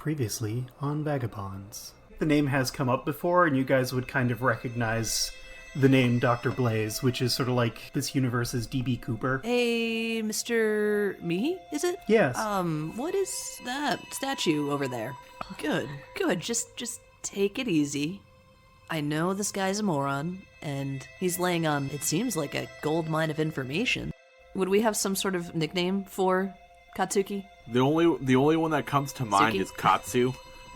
Previously on Vagabonds. The name has come up before, and you guys would kind of recognize the name Dr. Blaze, which is sort of like this universe's D.B. Cooper. Hey, Mr. Me, is it? Yes. What is that statue over there? Good. Just take it easy. I know this guy's a moron, and he's laying on, it seems like a gold mine of information. Would we have some sort of nickname for Katsuki? The only one that comes to mind Suki? is Katsu,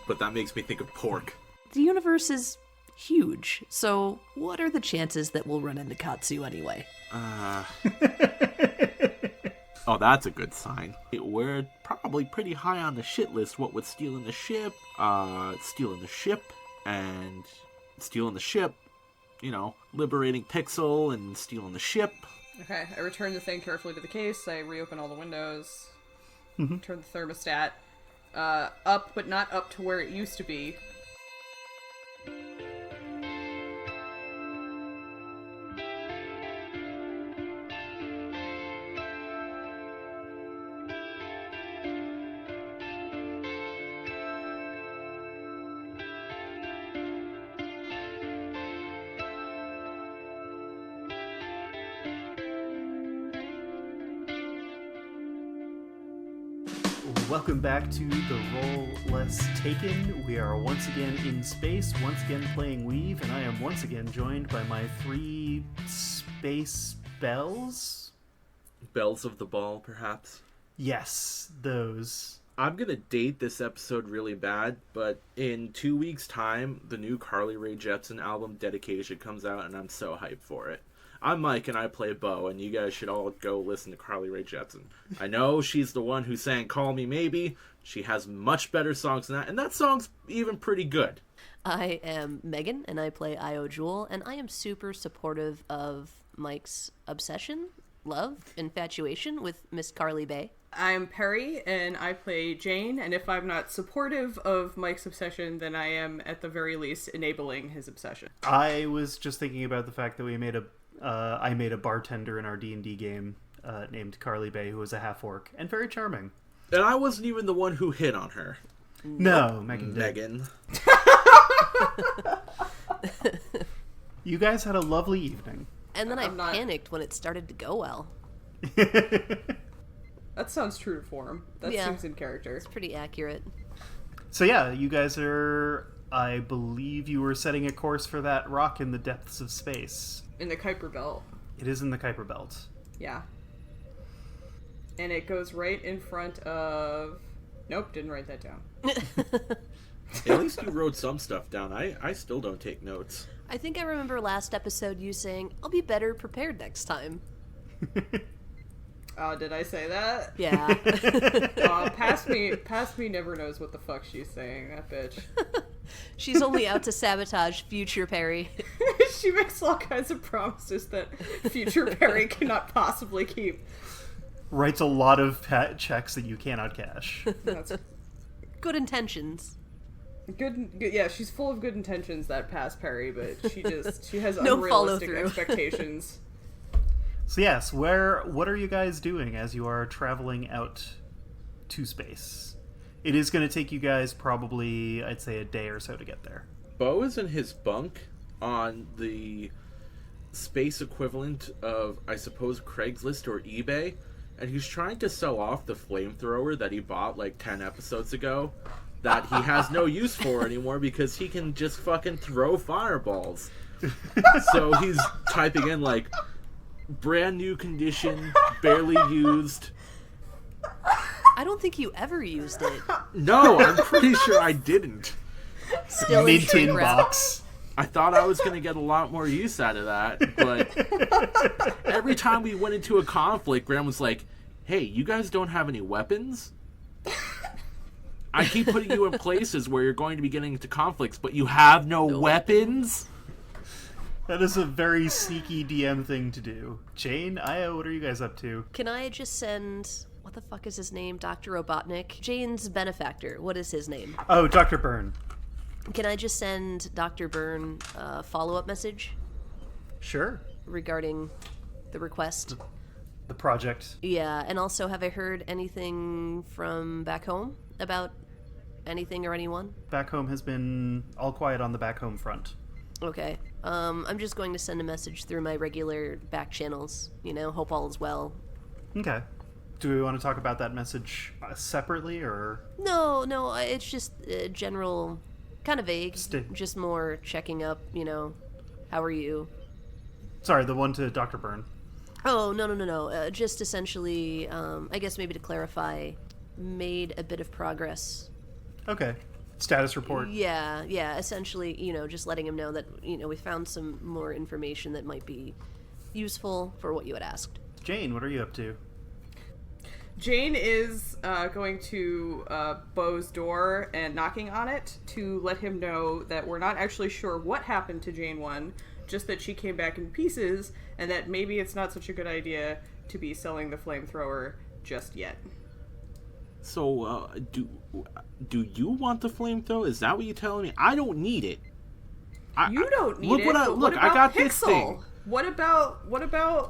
but that makes me think of pork. The universe is huge, so what are the chances that we'll run into Katsu anyway? Oh, that's a good sign. We're probably pretty high on the shit list. What with stealing the ship, liberating Pixel and stealing the ship. Okay, I return the thing carefully to the case. I reopen all the windows. Turn the thermostat up, but not up to where it used to be. Welcome back to The Roll Less Taken. We are once again in space, once again playing Weave, and I am once again joined by my three space bells? Bells of the Ball, perhaps? Yes, those. I'm gonna date this episode really bad, but in 2 weeks' time, the new Carly Rae Jepsen album, Dedication, comes out, and I'm so hyped for it. I'm Mike, and I play Bo, and you guys should all go listen to Carly Rae Jepsen. I know she's the one who sang Call Me Maybe. She has much better songs than that, and that song's even pretty good. I am Megan, and I play Io Jewel, and I am super supportive of Mike's obsession, love, infatuation with Miss Carly Bae. I'm Perry, and I play Jane, and if I'm not supportive of Mike's obsession, then I am, at the very least, enabling his obsession. I was just thinking about the fact that I made a bartender in our D&D game named Carly Bae, who was a half-orc, and very charming. And I wasn't even the one who hit on her. No, Megan did. Megan. You guys had a lovely evening. And then I panicked when it started to go well. That sounds true to form. That seems in character. It's pretty accurate. So yeah, you guys are... I believe you were setting a course for that rock in the depths of space. In the Kuiper Belt. It is in the Kuiper Belt. Yeah. And it goes right in front of... Nope, didn't write that down. At least you wrote some stuff down. I still don't take notes. I think I remember last episode you saying, I'll be better prepared next time. Oh, did I say that? Yeah. Past me never knows what the fuck she's saying, that bitch. She's only out to sabotage future Perry. She makes all kinds of promises that future Perry cannot possibly keep. Writes a lot of checks that you cannot cash. That's Good intentions. good. Yeah, she's full of good intentions, that past Perry, but she has No unrealistic follow-through. expectations. So yes, what are you guys doing as you are traveling out to space? It is going to take you guys probably, I'd say, a day or so to get there. Bo is in his bunk on the space equivalent of, I suppose, Craigslist or eBay, and he's trying to sell off the flamethrower that he bought like 10 episodes ago that he has no use for anymore because he can just fucking throw fireballs. So he's typing in like, brand new condition, barely used. I don't think you ever used it. No, I'm pretty sure I didn't. Still in Mid-tin shrink wrap. box. I thought I was going to get a lot more use out of that, but every time we went into a conflict, Graham was like, hey, you guys don't have any weapons? I keep putting you in places where you're going to be getting into conflicts, but you have no weapons? That is a very sneaky DM thing to do. Jane, Io, what are you guys up to? Can I just send... What the fuck is his name? Dr. Robotnik? Jane's benefactor. What is his name? Oh, Dr. Byrne. Can I just send Dr. Byrne a follow-up message Sure. regarding the request? The project. Yeah, and also, have I heard anything from back home about anything or anyone? Back home has been all quiet on the back home front. Okay. I'm just going to send a message through my regular back channels. Hope all is well. Okay. Do we want to talk about that message separately, or? No, it's just general, kind of vague. Just more checking up, how are you? Sorry, the one to Dr. Byrne. Oh, no. Just essentially, I guess maybe to clarify, made a bit of progress. Okay. Status report. Yeah, essentially, just letting him know that, we found some more information that might be useful for what you had asked. Jane, what are you up to? Jane is going to Beau's door and knocking on it to let him know that we're not actually sure what happened to Jane 1, just that she came back in pieces, and that maybe it's not such a good idea to be selling the flamethrower just yet. So, do you want the flamethrower? Is that what you're telling me? I don't need it. You don't need it. Look, I got Pixel? this thing. What about?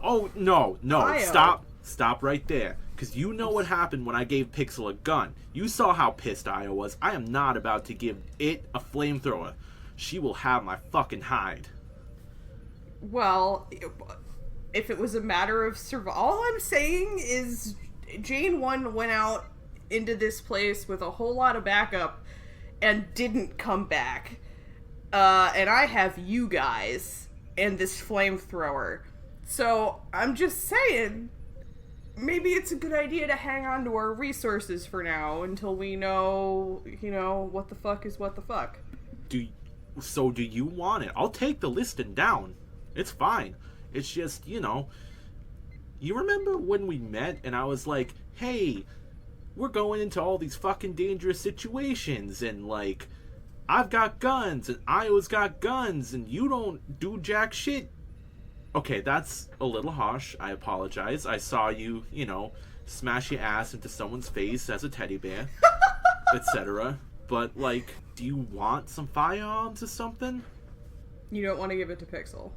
Oh, no, Io? Stop right there. Because you know what happened when I gave Pixel a gun. You saw how pissed Io was. I am not about to give it a flamethrower. She will have my fucking hide. Well, if it was a matter of survival, all I'm saying is Jane 1 went out into this place with a whole lot of backup and didn't come back. And I have you guys and this flamethrower. So I'm just saying, maybe it's a good idea to hang on to our resources for now until we know, what the fuck is what the fuck. Do you want it? I'll take the listing down. It's fine. It's just, you remember when we met and I was like, hey, we're going into all these fucking dangerous situations and, like, I've got guns and Iowa's got guns and you don't do jack shit. Okay, that's a little harsh. I apologize. I saw you, smash your ass into someone's face as a teddy bear, etc. But, like, do you want some firearms or something? You don't want to give it to Pixel.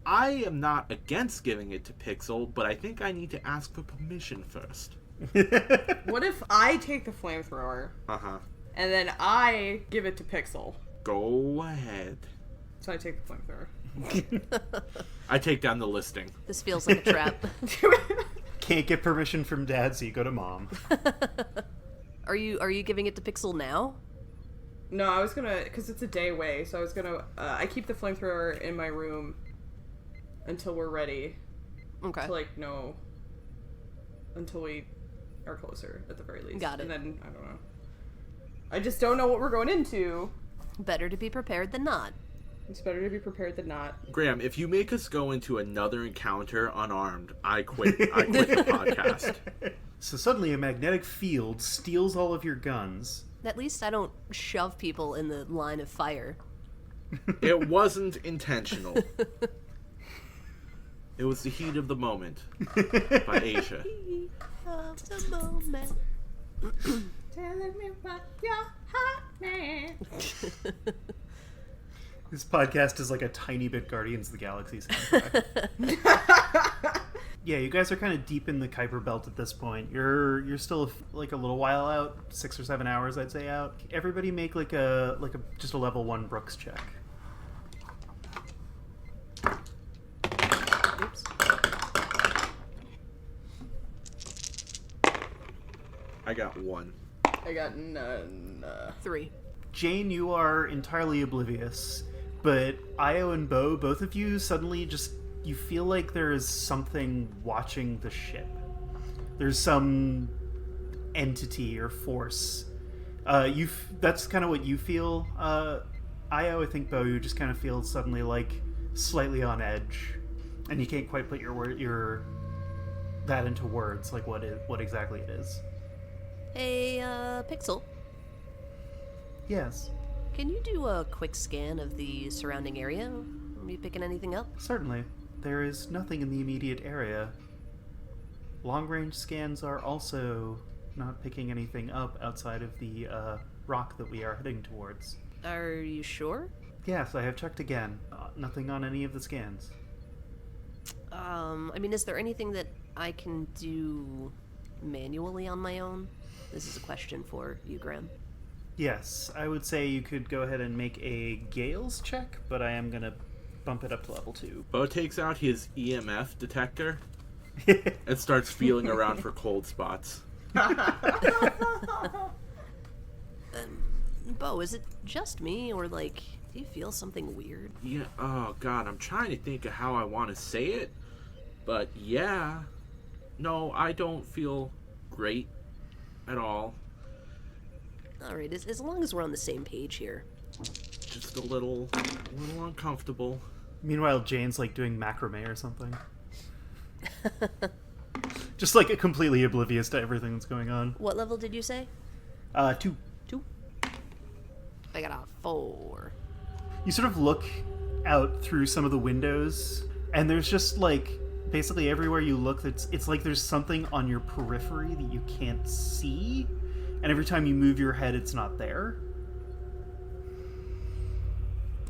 I am not against giving it to Pixel, but I think I need to ask for permission first. What if I take the flamethrower? Uh-huh. And then I give it to Pixel? Go ahead. So I take the flamethrower. I take down the listing. This feels like a trap. Can't get permission from Dad, so you go to Mom. Are you giving it to Pixel now? No, I was gonna, because it's a day away, so I was gonna, I keep the flamethrower in my room until we're ready. Okay. To, until we are closer, at the very least. Got it. And then, I don't know. I just don't know what we're going into. Better to be prepared than not. It's better to be prepared than not. Graham, if you make us go into another encounter unarmed, I quit. I quit the podcast. So suddenly a magnetic field steals all of your guns. At least I don't shove people in the line of fire. It wasn't intentional. It was the heat of the moment by Asia. Of the moment. Telling me what your heart man. This podcast is like a tiny bit Guardians of the Galaxy soundtrack. Yeah, you guys are kind of deep in the Kuiper Belt at this point. You're still like a little while out, 6 or 7 hours, I'd say, out. Everybody make like a just a level 1 Brooks check. Oops. I got 1. I got none. 3. Jane, you are entirely oblivious, but Io and Beau, both of you suddenly you feel like there is something watching the ship. There's some entity or force. That's kind of what you feel. Io, I think, Beau, you just kind of feel suddenly like slightly on edge, and you can't quite put that into words, like what exactly it is. Hey, Pixel, Yes, can you do a quick scan of the surrounding area? Are you picking anything up? certainly. There is nothing in the immediate area. Long-range scans are also not picking anything up outside of the rock that we are heading towards. Are you sure? Yes, I have checked again. Nothing on any of the scans. Is there anything that I can do manually on my own? This is a question for you, Graham. Yes, I would say you could go ahead and make a Gales check, but I am going to bump it up to level 2. Bo takes out his EMF detector and starts feeling around for cold spots. Bo, is it just me, or, like, do you feel something weird? Yeah, oh god, I'm trying to think of how I want to say it, but yeah. No, I don't feel great at all. Alright, as long as we're on the same page here. Just a little uncomfortable. Meanwhile, Jane's like doing macrame or something. Just like completely oblivious to everything that's going on. What level did you say? 2. 2? I got a 4. You sort of look out through some of the windows, and there's just like basically everywhere you look, it's like there's something on your periphery that you can't see, and every time you move your head, it's not there.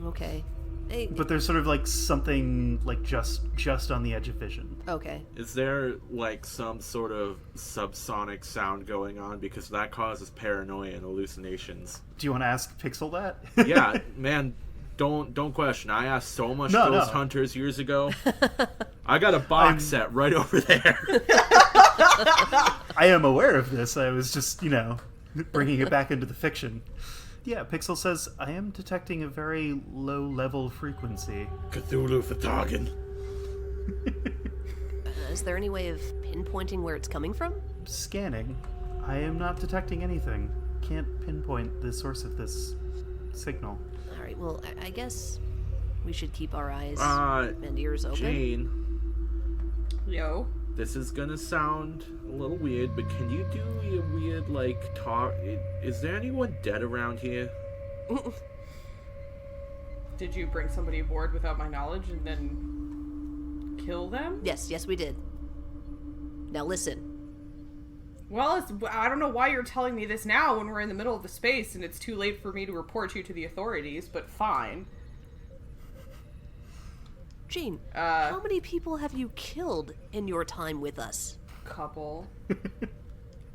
Okay. Hey. But there's sort of like something like just on the edge of vision. Okay. Is there like some sort of subsonic sound going on, because that causes paranoia and hallucinations? Do you want to ask Pixel that? Yeah, man, don't question. I asked so much No. Ghost Hunters years ago. I got a box set right over there. I am aware of this. I was just, bringing it back into the fiction. Yeah, Pixel says, I am detecting a very low-level frequency. Cthulhu Fatagan. Is there any way of pinpointing where it's coming from? Scanning. I am not detecting anything. Can't pinpoint the source of this signal. Alright, well, I guess we should keep our eyes and ears open. Jane, Yo. this is gonna sound a little weird, but can you do a weird, like, talk? Is there anyone dead around here? Did you bring somebody aboard without my knowledge and then kill them? Yes, we did. Now listen. Well, I don't know why you're telling me this now when we're in the middle of the space and it's too late for me to report you to the authorities, but fine. Gene, how many people have you killed in your time with us? Couple.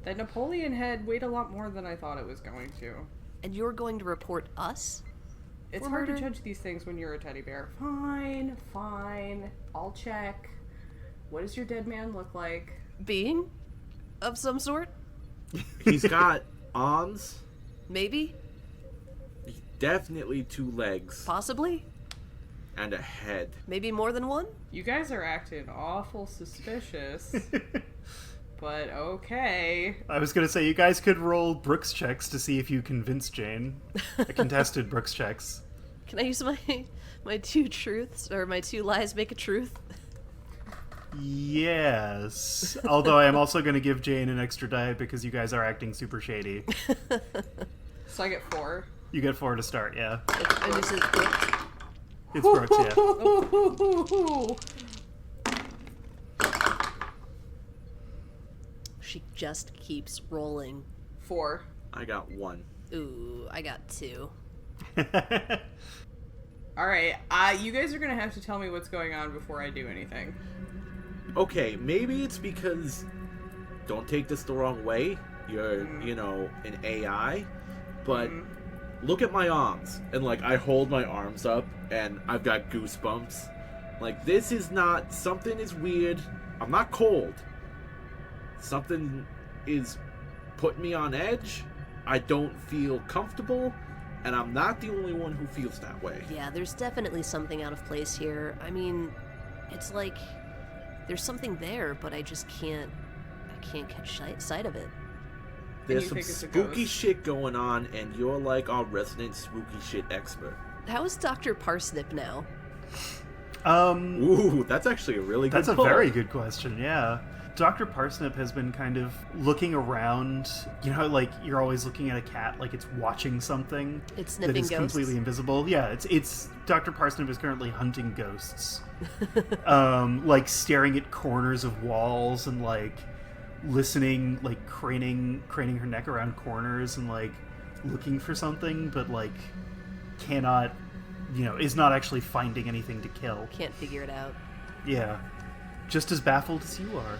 That Napoleon head weighed a lot more than I thought it was going to. And you're going to report us? It's for hard to murder? judge these things when you're a teddy bear. Fine. I'll check. What does your dead man look like? Being? Of some sort? He's got arms, Maybe? definitely 2 legs, Possibly? and a head. Maybe more than one? You guys are acting awful suspicious. But okay. I was going to say, you guys could roll Brooks checks to see if you convince Jane. A contested Brooks checks. Can I use my 2 truths, or my 2 lies make a truth? Yes. Although I am also going to give Jane an extra die because you guys are acting super shady. So I get 4. You get 4 to start, yeah. And this is Brooks. It's Brooks, yeah. She just keeps rolling. 4. I got 1. Ooh, I got 2. Alright, you guys are gonna have to tell me what's going on before I do anything. Okay, maybe it's because, don't take this the wrong way, you're, an AI, but look at my arms, and, like, I hold my arms up, and I've got goosebumps. Like, this is not, something is weird. I'm not cold. Something is putting me on edge. I don't feel comfortable, and I'm not the only one who feels that way. Yeah, there's definitely something out of place here. I mean, it's like there's something there, but I can't catch sight of it. There's you some think it's a spooky ghost? shit going on, and you're like our resident spooky shit expert. How is Dr. Parsnip now? Ooh, that's actually a really good That's a pull. very good question, yeah. Dr. Parsnip has been kind of looking around. You know how, like, you're always looking at a cat like it's watching something It's that sniffing is ghosts? completely invisible? Yeah, it's Dr. Parsnip is currently hunting ghosts. Like, staring at corners of walls and, like, listening, like, craning her neck around corners and, like, looking for something, but, like, cannot, is not actually finding anything to kill. Can't figure it out. Yeah. Just as baffled as you are.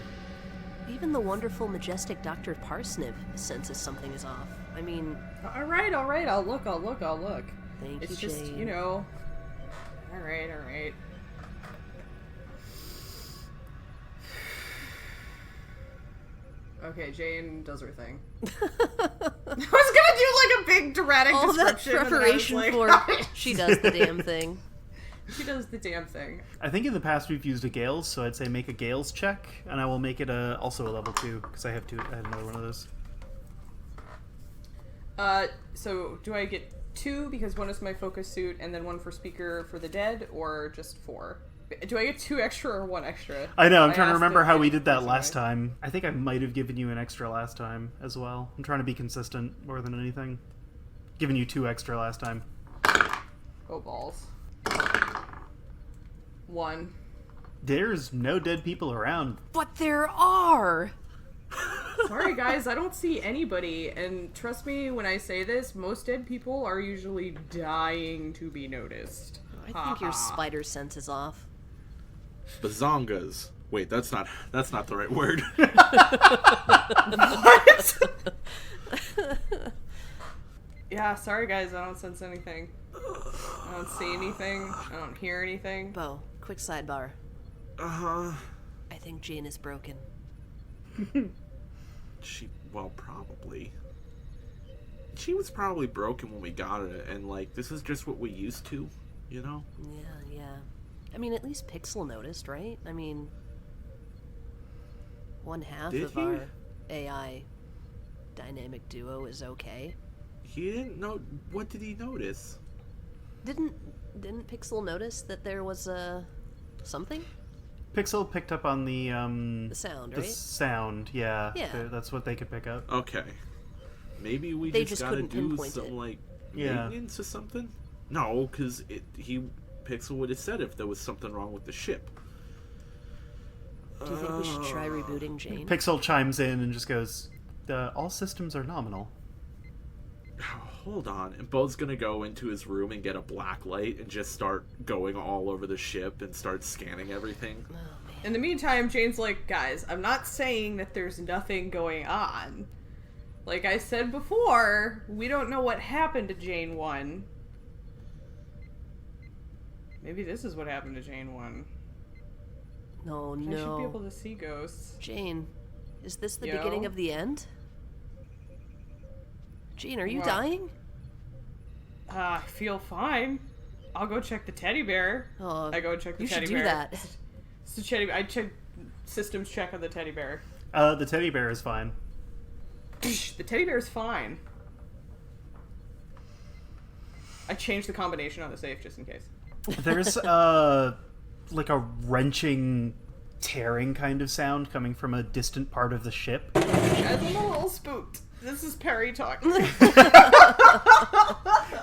Even the wonderful, majestic Dr. Parsnip senses something is off. I mean... All right. I'll look. Thank It's you, just, Jane. you know... All right. Okay, Jane does her thing. I was gonna do like a big dramatic All that description. and then I was preparation like, for she does the damn thing. She does the damn thing. I think in the past we've used a Gales, so I'd say make a Gales check, and I will make it also a level 2, because I had another one of those. So do I get 2 because one is my focus suit and then one for speaker for the dead, or just 4? Do I get 2 extra or 1 extra? I know, I'm trying to remember how we it did that personally. last time. I think I might have given you an extra last time as well. I'm trying to be consistent more than anything. Giving you 2 extra last time. Oh, balls. 1. There's no dead people around. But there are! Sorry, guys, I don't see anybody. And trust me when I say this, most dead people are usually dying to be noticed. I think your spider sense is off. Bazongas. Wait, that's not the right word. What? Yeah, sorry guys, I don't sense anything. I don't see anything. I don't hear anything. Bo, quick sidebar. Uh-huh. I think Jane is broken. Well, probably. She was probably broken when we got it, and, like, this is just what we used to, you know? Yeah. I mean, at least Pixel noticed, right? I mean, one half Did of he? our AI dynamic duo is okay. He didn't know. What did he notice? Didn't Pixel notice that there was something? Pixel picked up on the sound, the right? sound, yeah. Yeah. That's what they could pick up. Okay. Maybe we They just just gotta couldn't do pinpoint something it. like Yeah. maintenance or something? No, because Pixel would have said if there was something wrong with the ship. Do you think we should try rebooting Jane? Pixel chimes in and just goes, all systems are nominal. Hold on. And Bo's gonna go into his room and get a black light and just start going all over the ship and start scanning everything. Oh, man. In the meantime, Jane's like, guys, I'm not saying that there's nothing going on. Like I said before, we don't know what happened to Jane 1. Maybe this is what happened to Jane 1. No, I should be able no. to see ghosts. Jane, is this the Yo? beginning of the end? Jane, are you What? dying? I feel fine. I'll go check the teddy bear. Oh, I go check the you teddy should bear. do that. It's the teddy. I check systems check on the teddy bear. The teddy bear is fine. The teddy bear is fine. I changed the combination on the safe just in case. There's like a wrenching, tearing kind of sound coming from a distant part of the ship. Guys, I'm a little spooked. This is Perry talking.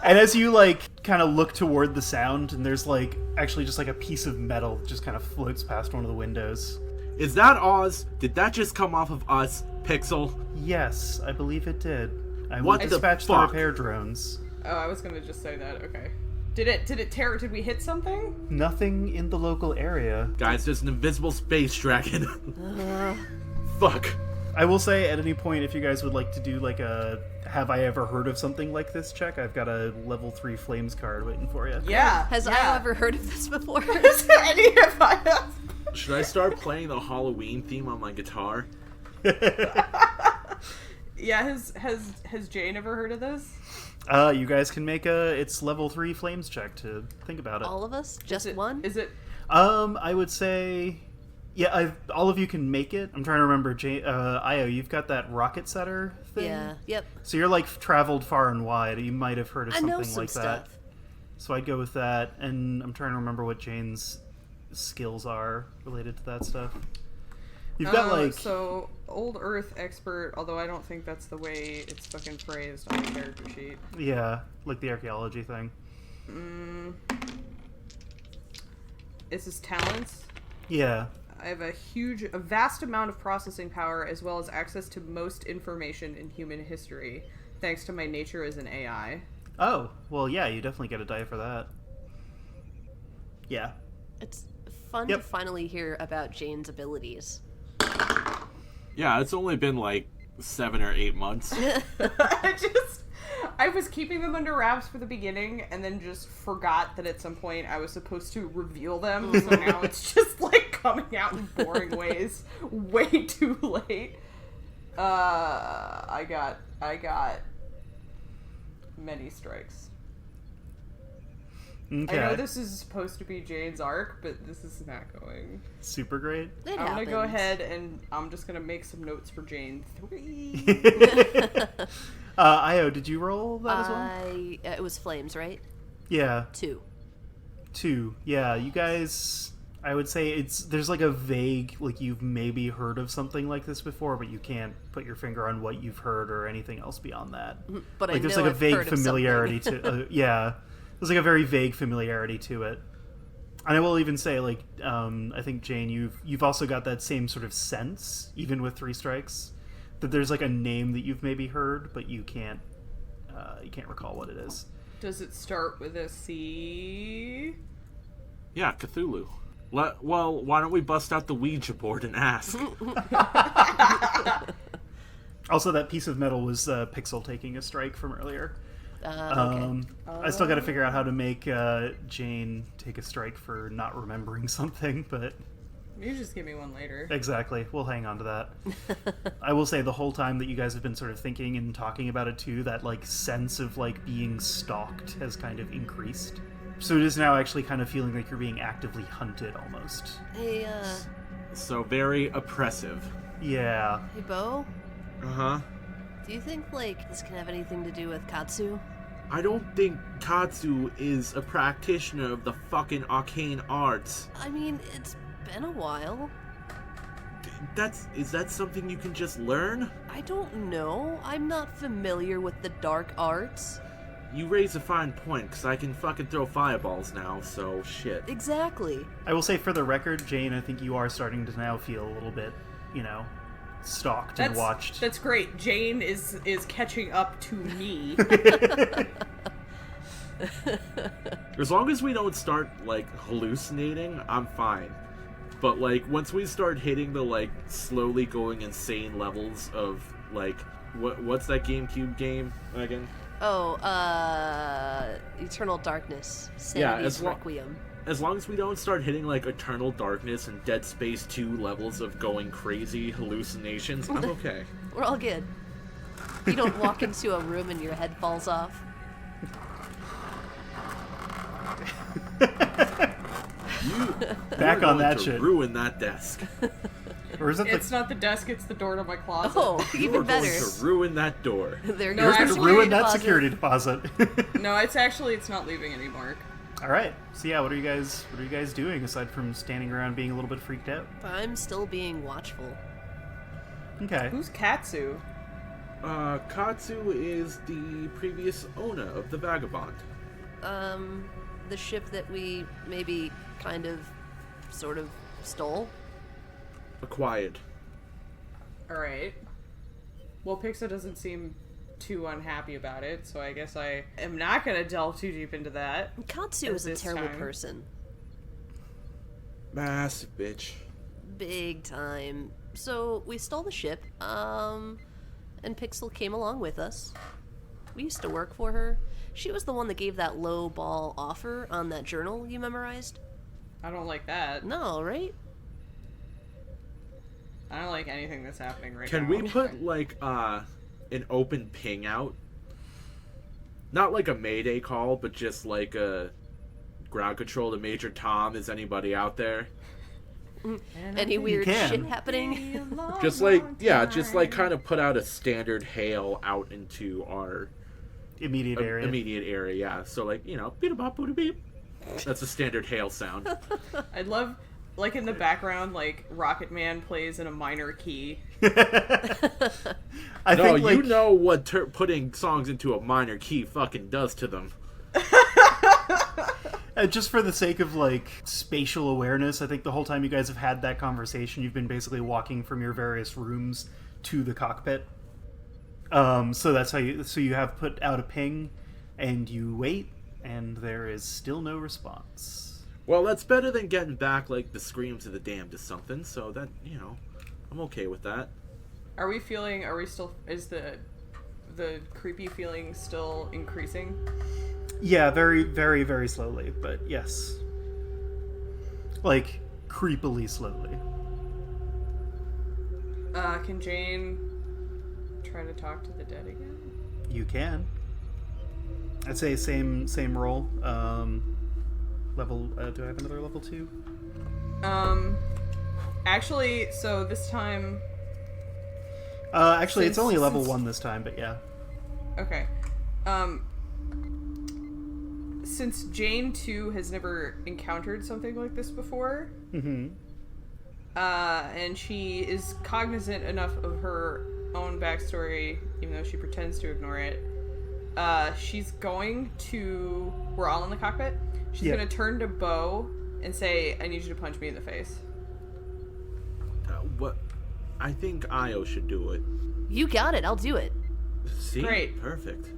And as you like kind of look toward the sound, and there's like actually just like a piece of metal that just kind of floats past one of the windows. Is that Oz? Did that just come off of us, Pixel? Yes, I believe it did. I will What the dispatch the fuck? repair drones. Oh, I was gonna just say that. Okay. Did it tear? Did we hit something? Nothing in the local area. Guys, there's an invisible space dragon. Fuck. I will say at any point if you guys would like to do like a have I ever heard of something like this check, I've got a level 3 flames card waiting for you. Yeah. Has I ever heard of this before? Any of us? Should I start playing the Halloween theme on my guitar? Yeah. Has Jane ever heard of this? You guys can make it's level 3 flames check to think about it. All of us? Just Is it- one? Is it? I would say, yeah, all of you can make it. I'm trying to remember, Io, you've got that rocket setter thing? Yeah, yep. So you're like traveled far and wide. You might have heard of I something know some like that. stuff. So I'd go with that, and I'm trying to remember what Jane's skills are related to that stuff. You've got like So old Earth expert, although I don't think that's the way it's fucking phrased on the character sheet. yeah, like the archaeology thing. This is talents. Yeah. I have a vast amount of processing power as well as access to most information in human history, thanks to my nature as an AI. Oh, well, yeah, you definitely get a die for that. Yeah. It's fun Yep. to finally hear about Jane's abilities. Yeah, it's only been like 7 or 8 months. I was keeping them under wraps for the beginning and then just forgot that at some point I was supposed to reveal them. So now it's just like coming out in boring ways way too late. I got many strikes. Okay. I know this is supposed to be Jane's arc, but this is not going super great. It I'm gonna go happens. ahead and I'm just gonna make some notes for Jane 3. Io, did you roll that as well? It was flames, right? Yeah, 2. 2. Yeah, you guys. I would say there's like a vague, like you've maybe heard of something like this before, but you can't put your finger on what you've heard or anything else beyond that. But Like I there's know like a I've vague heard of familiarity something. to yeah. There's like a very vague familiarity to it. And I will even say, like, I think Jane, you've also got that same sort of sense, even with 3 strikes, that there's like a name that you've maybe heard, but you can't recall what it is. Does it start with a C? Yeah, Cthulhu. Well, why don't we bust out the Ouija board and ask? Also, that piece of metal was Pixel taking a strike from earlier. Okay. I still got to figure out how to make Jane take a strike for not remembering something, but You just give me one later. exactly, we'll hang on to that. I will say the whole time that you guys have been sort of thinking and talking about it too, that like sense of like being stalked has kind of increased. So it is now actually kind of feeling like you're being actively hunted almost. Hey, So very oppressive. Yeah. hey, Bo? Uh-huh. Do you think, like, this can have anything to do with Katsu? I don't think Katsu is a practitioner of the fucking arcane arts. I mean, it's been a while. Is that something you can just learn? I don't know. I'm not familiar with the dark arts. You raise a fine point, because I can fucking throw fireballs now, so shit. Exactly. I will say for the record, Jane, I think you are starting to now feel a little bit, stalked and watched. That's great. Jane is catching up to me. As long as we don't start, like, hallucinating, I'm fine. But, like, once we start hitting the, like, slowly going insane levels of, like, what's that GameCube game again? Oh, Eternal Darkness. Sanity's Requiem. As long as we don't start hitting, like, Eternal Darkness and Dead Space 2 levels of going crazy hallucinations, I'm okay. We're all good. You don't walk into a room and your head falls off. Back on that to shit. Ruin that desk. Or is it It's not the desk, it's the door to my closet. Oh, We're even going better. to ruin that door. There No, goes the actually- to security ruin that deposit. security deposit? No, it's not leaving any mark. All right. So yeah, what are you guys doing aside from standing around being a little bit freaked out? I'm still being watchful. Okay. Who's Katsu? Katsu is the previous owner of the Vagabond. The ship that we maybe kind of, sort of stole. Acquired. Alright. Well, Pixa doesn't seem too unhappy about it, so I guess I am not gonna delve too deep into that. Katsu At is a this terrible time. person. Massive bitch. Big time. So we stole the ship, and Pixel came along with us. We used to work for her. She was the one that gave that low ball offer on that journal you memorized. I don't like that. No, right? I don't like anything that's happening right Can now. we put, like, an open ping out? Not like a mayday call, but just like a ground control to Major Tom. Is anybody out there? Any weird can. shit happening? Just like, yeah, just like kind of put out a standard hail out into our Immediate area. immediate area, yeah. So, like, beat a bop, boot a beep. That's a standard hail sound. I'd love, like, in the background, like, Rocket Man plays in a minor key. I No, think like, you know what putting songs into a minor key fucking does to them. just for the sake of like spatial awareness, I think the whole time you guys have had that conversation, you've been basically walking from your various rooms to the cockpit. So that's how you have put out a ping, and you wait, and there is still no response. Well, that's better than getting back, like, the screams of the damned or something, so that, I'm okay with that. Are we still, is the creepy feeling still increasing? Yeah, very, very, very slowly, but yes. Like, creepily slowly. Can Jane try to talk to the dead again? You can. I'd say same roll. Level, do I have another level 2? Actually, so this time... Actually, it's only level 1 this time, but yeah. Okay. Since Jane, too, has never encountered something like this before, and she is cognizant enough of her own backstory, even though she pretends to ignore it, she's going to... We're all in the cockpit? She's going to turn to Bo and say, I need you to punch me in the face. What? I think Io should do it. You got it. I'll do it. See? Great. Perfect.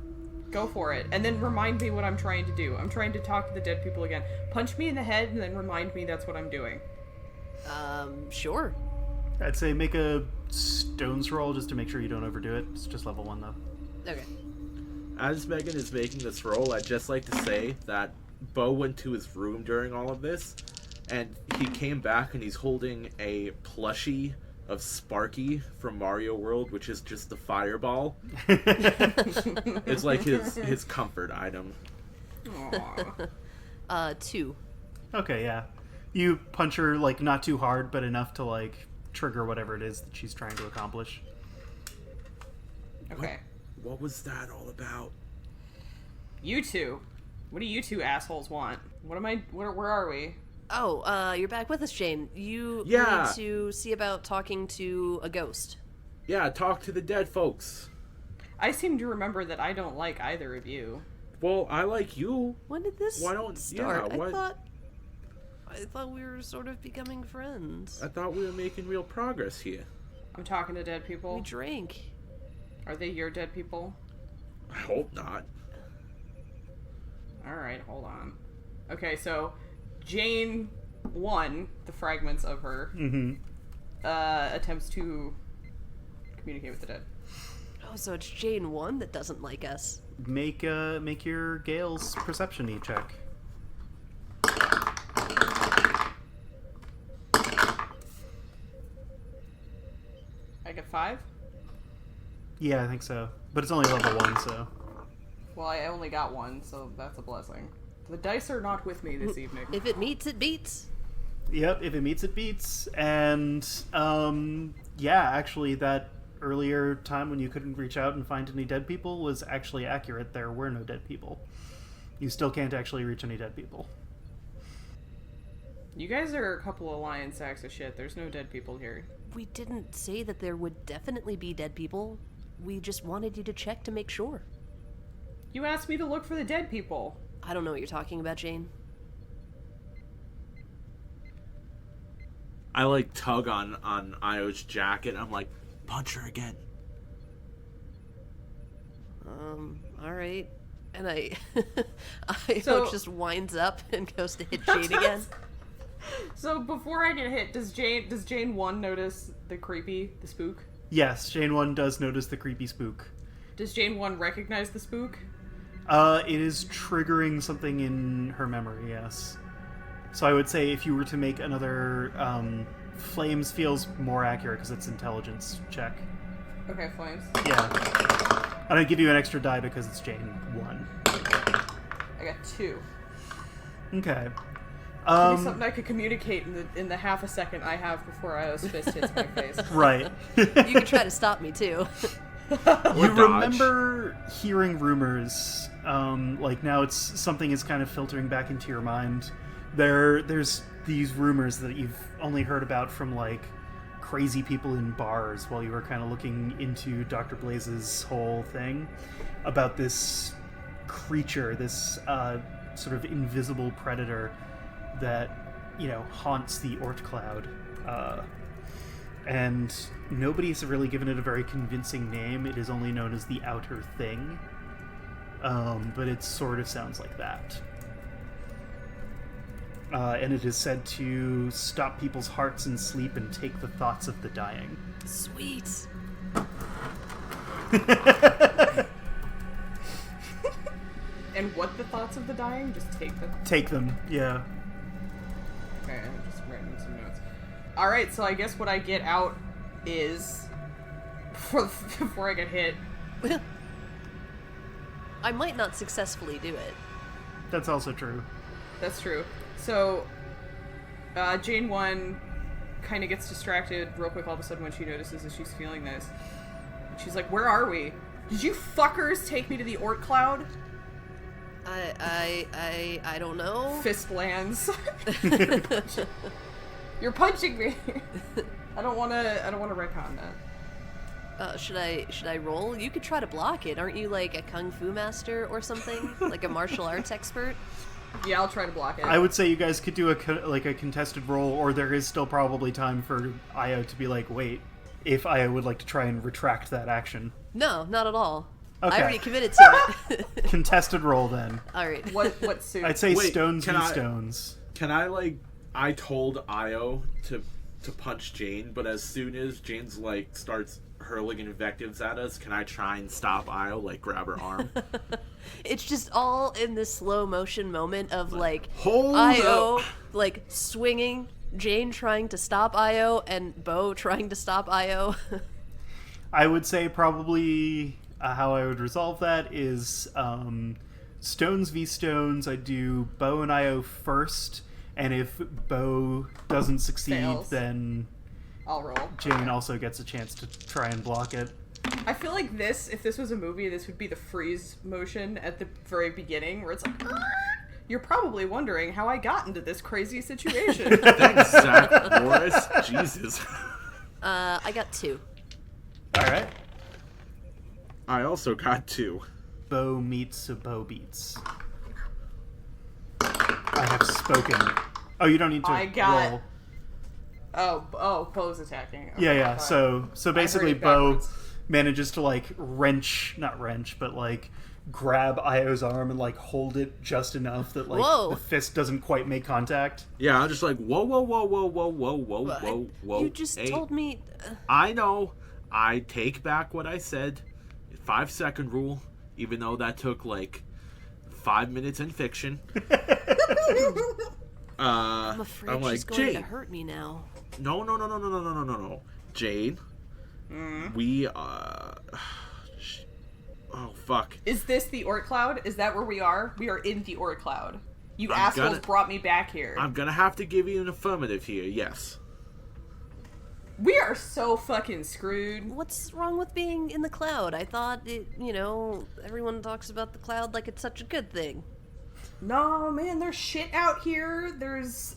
Go for it. And then remind me what I'm trying to do. I'm trying to talk to the dead people again. Punch me in the head and then remind me that's what I'm doing. Sure. I'd say make a stones roll just to make sure you don't overdo it. It's just level 1, though. Okay. As Megan is making this roll, I'd just like to say that Bo went to his room during all of this, and he came back and he's holding a plushie of Sparky from Mario World, which is just the fireball. It's like his comfort item. Aww. 2. Okay, yeah. You punch her, like, not too hard, but enough to, like, trigger whatever it is that she's trying to accomplish. Okay. What was that all about? You two. What do you two assholes want? Where are we? Oh, you're back with us, Jane. You need to see about talking to a ghost. Yeah, talk to the dead folks. I seem to remember that I don't like either of you. Well, I like you. When did this start? Yeah, I thought we were sort of becoming friends. I thought we were making real progress here. I'm talking to dead people. We drank. Are they your dead people? I hope not. Alright, hold on. Okay, so Jane 1, the fragments of her, attempts to communicate with the dead. Oh, so it's Jane 1 that doesn't like us. Make your Gale's perception check. I get 5? Yeah, I think so. But it's only level 1, so... Well, I only got 1, so that's a blessing. The dice are not with me this evening. If it meets, it beats. Yep, if it meets, it beats. And, yeah, actually, that earlier time when you couldn't reach out and find any dead people was actually accurate. There were no dead people. You still can't actually reach any dead people. You guys are a couple of lion sacks of shit. There's no dead people here. We didn't say that there would definitely be dead people. We just wanted you to check to make sure. You asked me to look for the dead people. I don't know what you're talking about, Jane. I like tug on Io's jacket. I'm like, punch her again. Alright. And Io just winds up and goes to hit Jane again. So before I get hit, does Jane 1 notice the spook? Yes, Jane 1 does notice the creepy spook. Does Jane 1 recognize the spook? It is triggering something in her memory, yes. So I would say if you were to make another, Flames feels more accurate because it's intelligence check. Okay, Flames. Yeah. And I'd give you an extra die because it's Jane 1. I got 2. Okay. Give me something I could communicate in the half a second I have before Io's fist hits my face. Right. You can try to stop me, too. You remember hearing rumors, like now something is kind of filtering back into your mind. There's these rumors that you've only heard about from, like, crazy people in bars while you were kind of looking into Dr. Blaze's whole thing about this creature, this sort of invisible predator that, haunts the Oort cloud. And nobody's really given it a very convincing name. It is only known as the Outer Thing. But it sort of sounds like that. And it is said to stop people's hearts in sleep and take the thoughts of the dying. Sweet. And what the thoughts of the dying? Just take them. Take them, yeah. Okay, I'm just writing some notes. Alright, so I guess what I get out is... Before I get hit... I might not successfully do it. That's also true. That's true. So, Jane 1 kind of gets distracted real quick all of a sudden when she notices that she's feeling this. She's like, where are we? Did you fuckers take me to the Oort cloud? I don't know. Fist lands. You're punching me. I don't want to retcon that. Should I roll? You could try to block it. Aren't you like a kung fu master or something? Like a martial arts expert? Yeah, I'll try to block it. I would say you guys could do a contested roll, or there is still probably time for Io to be like, wait, if Io would like to try and retract that action. No, not at all. Okay. I already committed to it. Contested roll then. Alright. What suit? I'd say Wait, stones can v I- stones. Can I, I told Io to punch Jane, but as soon as Jane's, starts hurling invectives at us, can I try and stop Io, grab her arm? It's just all in this slow motion moment of, Hold Io, up. swinging, Jane trying to stop Io, and Bo trying to stop Io. I would say probably how I would resolve that is stones v stones. I do Bo and Io first, and if Bo doesn't succeed, Fails. then I'll roll. Jane also gets a chance to try and block it. I feel like if this was a movie, this would be the freeze motion at the very beginning, where it's like, "Argh!" You're probably wondering how I got into this crazy situation. Thanks, Zach Morris. Jesus. I got 2. Alright. I also got 2. Bo meets a Bo beats. I have spoken. Oh, you don't need to I got- roll. Bo's attacking. Okay, Yeah. fine. So basically, it Bo backwards. manages to not wrench, but grab Io's arm and hold it just enough that Whoa. the fist doesn't quite make contact. Yeah, I'm just like, whoa, whoa, whoa, whoa, whoa, whoa, whoa, whoa, whoa. You just Hey, told me... I know. I take back what I said. 5-second rule, even though that took 5 minutes in fiction. I'm afraid I'm like, she's going to Jane. hurt me now. No. Jane, we, oh, fuck. Is this the Oort cloud? Is that where we are? We are in the Oort cloud. You I'm assholes gonna- brought me back here. I'm gonna have to give you an affirmative here, yes. We are so fucking screwed. What's wrong with being in the cloud? I thought everyone talks about the cloud like it's such a good thing. No, man, there's shit out here.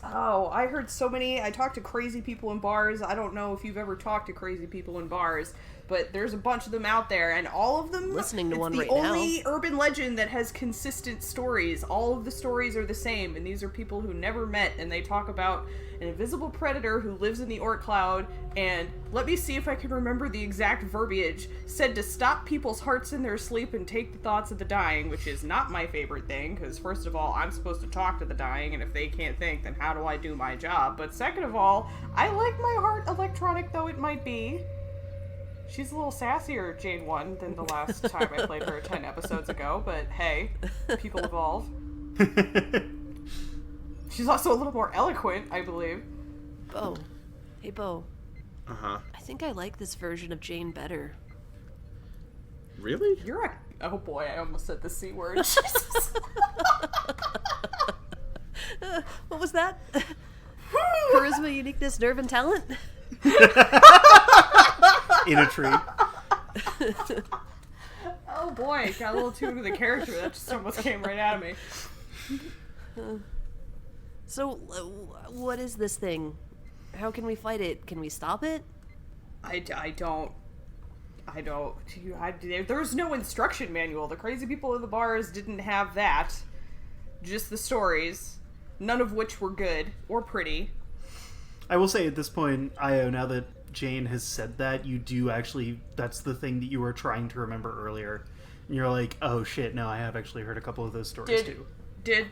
I heard so many. I talked to crazy people in bars. I don't know if you've ever talked to crazy people in bars, but there's a bunch of them out there, and all of them. Listening to it's one the right only now. urban legend that has consistent stories. All of the stories are the same, and these are people who never met, and they talk about an invisible predator who lives in the Oort cloud, and let me see if I can remember the exact verbiage, said to stop people's hearts in their sleep and take the thoughts of the dying, which is not my favorite thing, because first of all, I'm supposed to talk to the dying, and if they can't think, then how do I do my job? But second of all, I like my heart electronic though it might be. She's a little sassier, Jane 1, than the last time I played her 10 episodes ago, but hey, people evolve. She's also a little more eloquent, I believe. Bo. Hey, Bo. Uh-huh. I think I like this version of Jane better. Really? You're a... Oh boy, I almost said the C word. Jesus. What was that? Charisma, uniqueness, nerve, and talent? In a tree. Oh boy, got a little too into the character. That just almost came right out of me. So, what is this thing? How can we fight it? Can we stop it? I don't. There's no instruction manual. The crazy people in the bars didn't have that. Just the stories, none of which were good or pretty. I will say at this point, Io, now that Jane has said that, you do actually, that's the thing that you were trying to remember earlier. And you're like, oh shit, no, I have actually heard a couple of those stories too. Did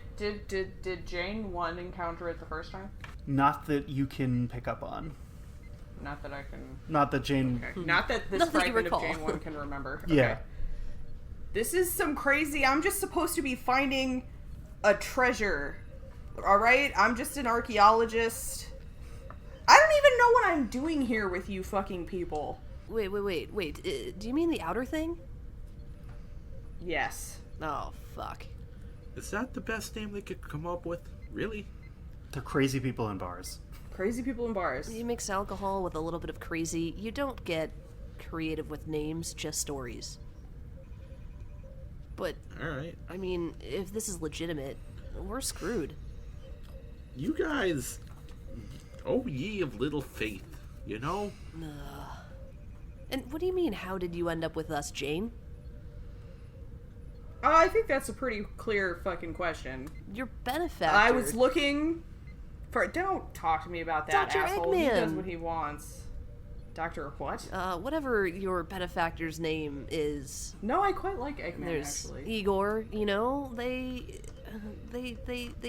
Jane 1 encounter it the first time? Not that you can pick up on. Not that I can... Not that Jane... Okay. Not that this Not that you fragment of recall. Jane 1 can remember. Okay. Yeah. This is some crazy... I'm just supposed to be finding a treasure. Alright? I'm just an archaeologist. I don't even know what I'm doing here with you fucking people. Wait. Do you mean the outer thing? Yes. Oh, fuck. Is that the best name they could come up with? Really? They're crazy people in bars. Crazy people in bars. You mix alcohol with a little bit of crazy, you don't get creative with names, just stories. But, Alright. I mean, if this is legitimate, we're screwed. You guys... Oh, ye of little faith, you know? And what do you mean, how did you end up with us, Jane? I think that's a pretty clear fucking question. Your benefactor. I was looking for... Don't talk to me about that, Dr. asshole. He Eggman. does what he wants. Doctor what? Whatever your benefactor's name is. No, I quite like Eggman, There's actually. Igor, you know, they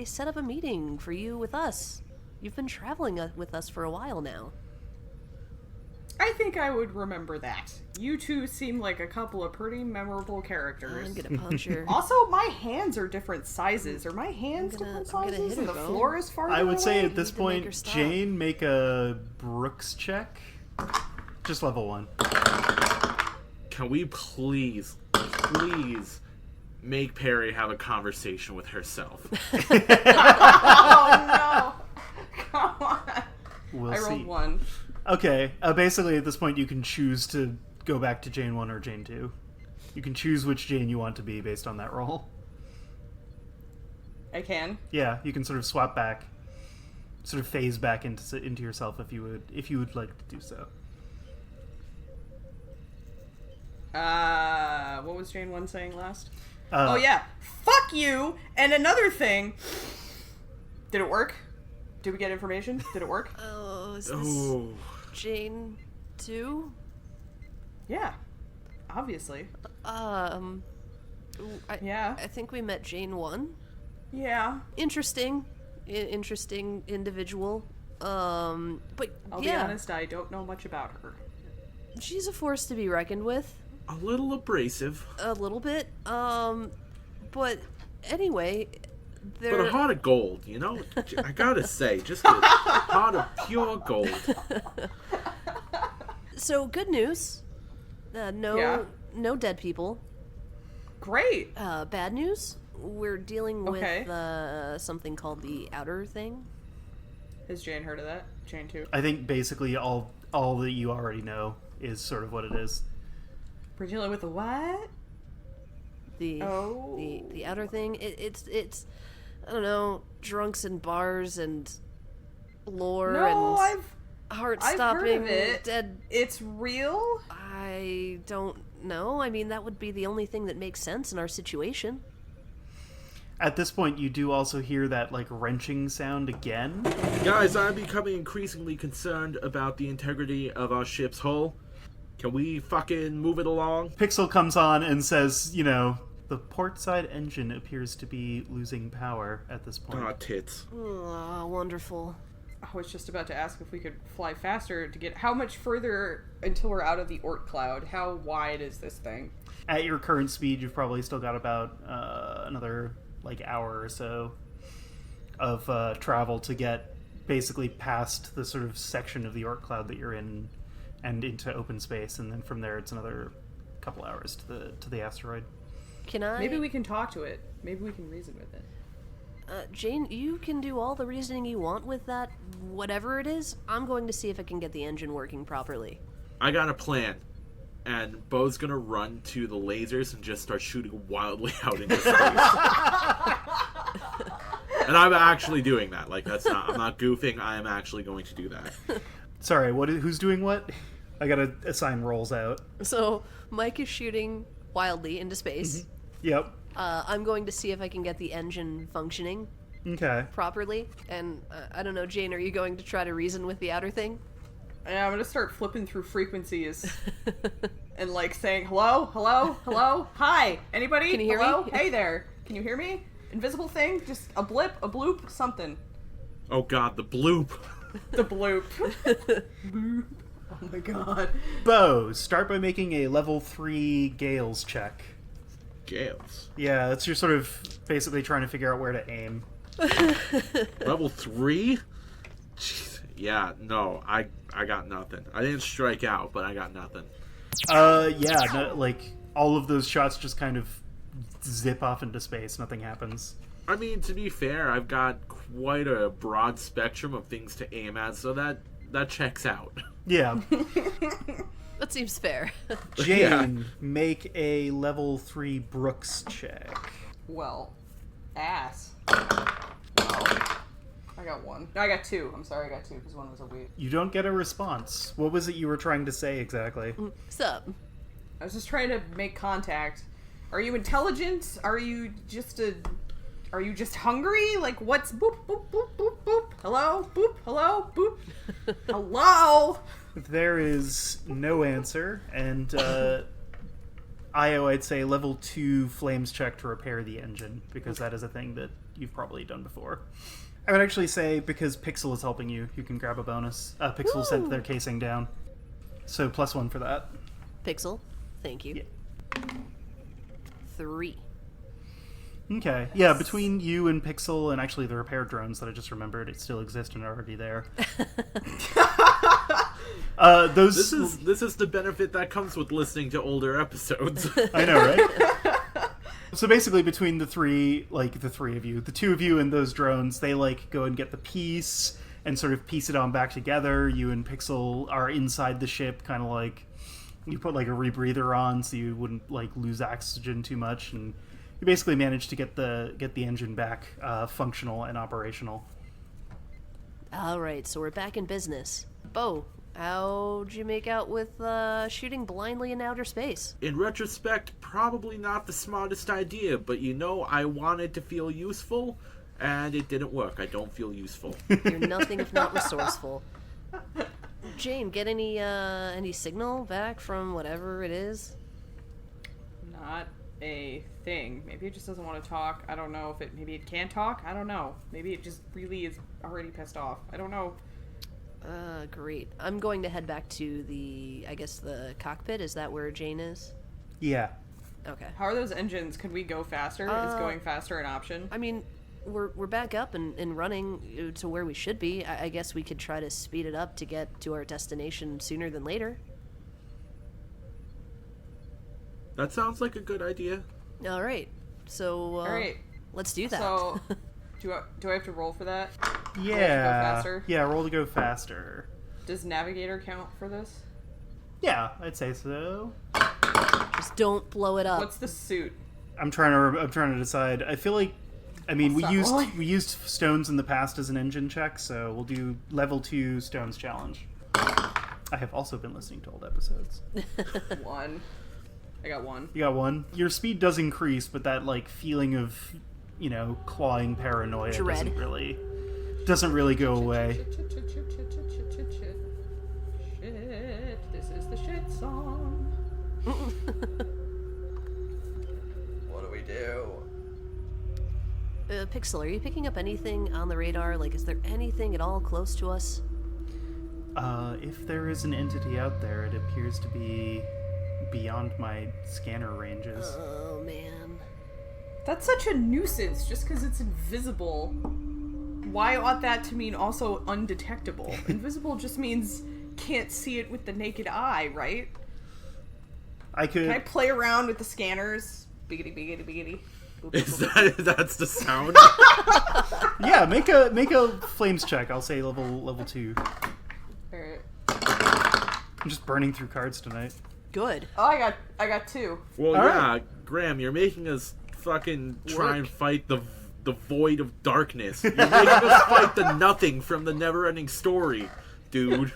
set up a meeting for you with us. You've been traveling with us for a while now. I think I would remember that. You two seem like a couple of pretty memorable characters. I'm gonna punch her. Also, my hands are different sizes. Are my hands I'm gonna different hit sizes? her, And the Bo. floor is farther I would say away? at this need to make her point, stop. Jane, make a Brooks check. Just level 1. Can we please make Perry have a conversation with herself? Oh no! Come on. We'll I rolled see. 1. Okay, basically at this point you can choose to go back to Jane 1 or Jane 2. You can choose which Jane you want to be based on that roll. I can. Yeah, you can sort of swap back, sort of phase back into yourself if you would like to do so. What was Jane 1 saying last? Uh, Oh yeah. Fuck you! And another thing. Did it work? Did we get information? Did it work? Oh, is this Oh, Jane 2? Yeah. Obviously. Yeah. I think we met Jane 1. Yeah. Interesting individual. But I'll yeah, be honest, I don't know much about her. she's a force to be reckoned with. a little abrasive, A little bit. But anyway, there. but a heart of gold, you know? I gotta say, just a heart of pure gold. So good news. No, Yeah. no dead people. Great. Bad news. We're dealing Okay. with something called the outer thing. Has Jane heard of that? Jane 2. I think basically all that you already know is sort of what it is. We're dealing with the what? The Oh. the outer thing. It's I don't know, drunks and bars and lore No, and heart I've stopping heard of it. dead. It's real? I don't know. I mean, that would be the only thing that makes sense in our situation. At this point, you do also hear that like wrenching sound again. Guys, I'm becoming increasingly concerned about the integrity of our ship's hull. Can we fucking move it along? Pixel comes on and says, you know, the port side engine appears to be losing power at this point. Aw, tits. Oh, wonderful. I was just about to ask if we could fly faster to get... How much further until we're out of the Oort cloud? How wide is this thing? At your current speed, you've probably still got about another like hour or so of travel to get basically past the sort of section of the Oort cloud that you're in and into open space, and then from there it's another couple hours to the asteroid. Can I? Maybe we can talk to it. Maybe we can reason with it. Jane, you can do all the reasoning you want with that, whatever it is. I'm going to see if I can get the engine working properly. I got a plan. And Bo's gonna run to the lasers and just start shooting wildly out into space. And I'm actually doing that. Like, I'm not goofing. I am actually going to do that. Sorry, who's doing what? I gotta assign roles out. So, Mike is shooting wildly into space. Yep. I'm going to see if I can get the engine functioning Okay. properly. And I don't know, Jane, are you going to try to reason with the outer thing? Yeah, I'm gonna start flipping through frequencies and like saying hello, hello, hello, hi, anybody? Can you hear hello? me? Hey there. Can you hear me? Invisible thing? Just a blip, a bloop, something. Oh god, the bloop. The bloop. Bloop. Oh my god. Bo, start by making a level 3 Gales check. Gales. Yeah, that's your sort of basically trying to figure out where to aim. Level 3? Jeez. Yeah, no, I got nothing. I didn't strike out, but I got nothing. Yeah, no, like, all of those shots just kind of zip off into space. Nothing happens. I mean, to be fair, I've got quite a broad spectrum of things to aim at, so that checks out. Yeah. That seems fair. Jane, Yeah. make a level 3 Brooks check. Well, ass. Well, I got 1. No, I got 2. I'm sorry, I got 2 because 1 was a weed. You don't get a response. What was it you were trying to say exactly? Sup? I was just trying to make contact. Are you intelligent? Are you just hungry? Like, what's boop, boop, boop, boop, boop? Hello? Boop, hello? Boop. Hello? There is no answer, and Io, I'd say level 2 flames check to repair the engine, because that is a thing that you've probably done before. I would actually say, because Pixel is helping you, you can grab a bonus. Pixel sent their casing down, so +1 for that. Pixel, thank you. Yeah. 3. Okay, yeah, between you and Pixel, and actually the repair drones that I just remembered, it still exist and are already there. This is the benefit that comes with listening to older episodes. I know, right? So basically, between the three of you, the 2 of you and those drones, they go and get the piece and sort of piece it on back together. You and Pixel are inside the ship, kind of you put a rebreather on so you wouldn't lose oxygen too much, and you basically managed to get the engine back functional and operational. All right, so we're back in business. Bo, how'd you make out with shooting blindly in outer space? In retrospect, probably not the smartest idea, but I wanted to feel useful, and it didn't work. I don't feel useful. You're nothing if not resourceful. Jane, get any signal back from whatever it is? Not a thing. Maybe it just doesn't want to talk. I don't know if maybe it can talk. I don't know. Maybe it just really is already pissed off. I don't know. Great. I'm going to head back to the cockpit. Is that where Jane is? Yeah. Okay. How are those engines? Could we go faster? Is going faster an option? I mean, we're back up and running to where we should be. I guess we could try to speed it up to get to our destination sooner than later. That sounds like a good idea. All right. So, All right. let's do that. So, do I have to roll for that? Yeah. Roll to go faster? Yeah, roll to go faster. Does navigator count for this? Yeah, I'd say so. Just don't blow it up. What's the suit? I'm trying to decide. I feel like, we Stop rolling. used stones in the past as an engine check, so we'll do level 2 stones challenge. I have also been listening to old episodes. 1. I got 1. You got 1. Your speed does increase, but that feeling of clawing paranoia Dread. doesn't really go away. Shit. This is the shit song. What do we do? Pixel, are you picking up anything on the radar? Is there anything at all close to us? If there is an entity out there, it appears to be beyond my scanner ranges. Oh, man. That's such a nuisance just because it's invisible. Why ought that to mean also undetectable? Invisible just means can't see it with the naked eye, right? Can I play around with the scanners? Biggity, biggity, biggity. Boop, boop, Is boop. that's the sound? Yeah, make a flames check. I'll say level 2. Alright. I'm just burning through cards tonight. Good. Oh, I got 2. Well, All yeah, right. Graham, you're making us fucking try and Work. fight the void of darkness. You're making us fight the nothing from the never-ending story, dude.